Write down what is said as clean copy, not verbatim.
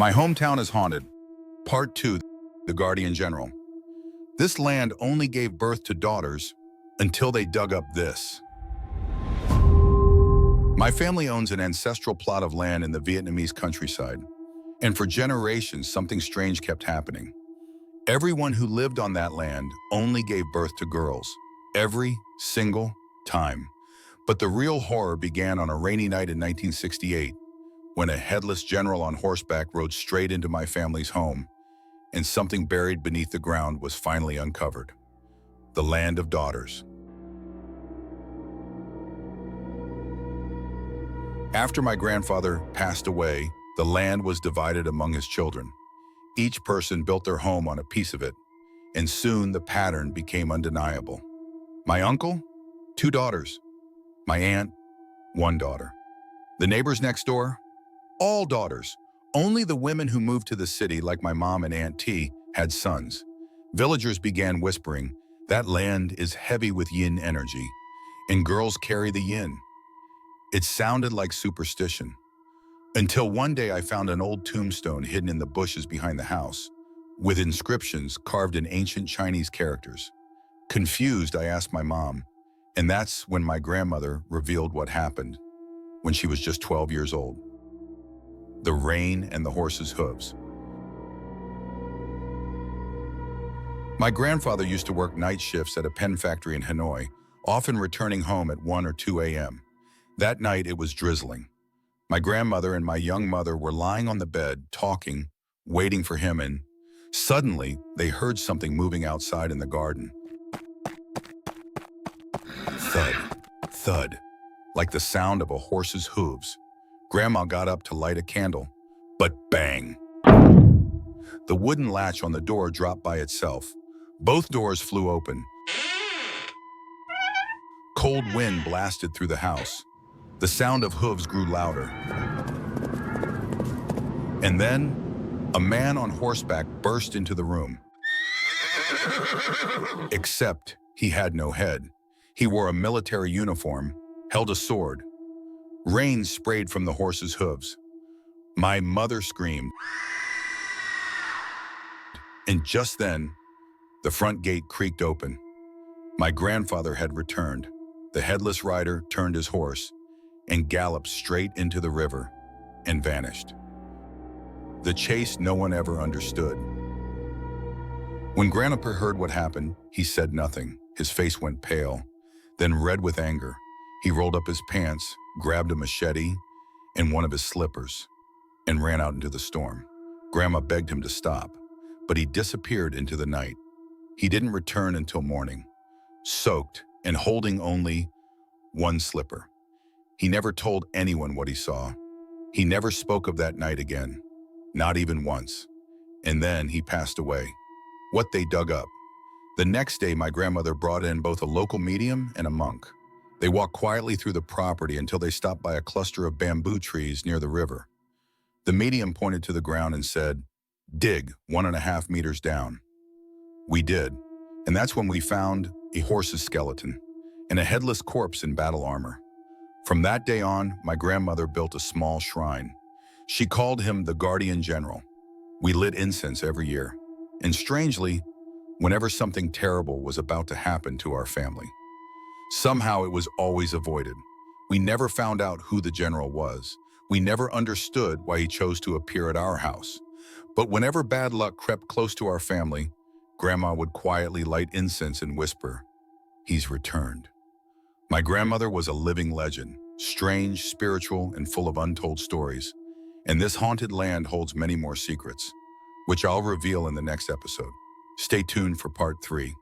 My hometown is haunted. Part 2, the Guardian General. This land only gave birth to daughters until they dug up this. My family owns an ancestral plot of land in the Vietnamese countryside, and for generations something strange kept happening. Everyone who lived on that land only gave birth to girls, every single time. But the real horror began on a rainy night in 1968, when a headless general on horseback rode straight into my family's home, and something buried beneath the ground was finally uncovered. The land of daughters. After my grandfather passed away, the land was divided among his children. Each person built their home on a piece of it, and soon the pattern became undeniable. My uncle, 2 daughters. My aunt, 1 daughter. The neighbors next door, all daughters. Only the women who moved to the city, like my mom and Aunt T, had sons. Villagers began whispering, that land is heavy with yin energy, and girls carry the yin. It sounded like superstition. Until one day I found an old tombstone hidden in the bushes behind the house, with inscriptions carved in ancient Chinese characters. Confused, I asked my mom, and that's when my grandmother revealed what happened when she was just 12 years old. The rain and the horse's hooves. My grandfather used to work night shifts at a pen factory in Hanoi, often returning home at 1 or 2 a.m. That night it was drizzling. My grandmother and my young mother were lying on the bed, talking, waiting for him, and suddenly they heard something moving outside in the garden. Thud, thud, like the sound of a horse's hooves. Grandma got up to light a candle, but bang! The wooden latch on the door dropped by itself. Both doors flew open. Cold wind blasted through the house. The sound of hooves grew louder. And then, a man on horseback burst into the room. Except he had no head. He wore a military uniform, held a sword. Rain sprayed from the horse's hooves. My mother screamed. And just then, the front gate creaked open. My grandfather had returned. The headless rider turned his horse and galloped straight into the river and vanished. The chase no one ever understood. When Grandpa heard what happened, he said nothing. His face went pale, then red with anger. He rolled up his pants, grabbed a machete and one of his slippers, and ran out into the storm. Grandma begged him to stop, but he disappeared into the night. He didn't return until morning, soaked and holding only 1 slipper. He never told anyone what he saw. He never spoke of that night again, not even once. And then he passed away. What they dug up. The next day, my grandmother brought in both a local medium and a monk. They walked quietly through the property until they stopped by a cluster of bamboo trees near the river. The medium pointed to the ground and said, dig 1.5 meters down. We did, and that's when we found a horse's skeleton and a headless corpse in battle armor. From that day on, my grandmother built a small shrine. She called him the Guardian General. We lit incense every year, and strangely, whenever something terrible was about to happen to our family, somehow it was always avoided. We never found out who the general was. We never understood why he chose to appear at our house. But whenever bad luck crept close to our family, Grandma would quietly light incense and whisper, he's returned. My grandmother was a living legend, strange, spiritual, and full of untold stories. And this haunted land holds many more secrets, which I'll reveal in the next episode. Stay tuned for part 3.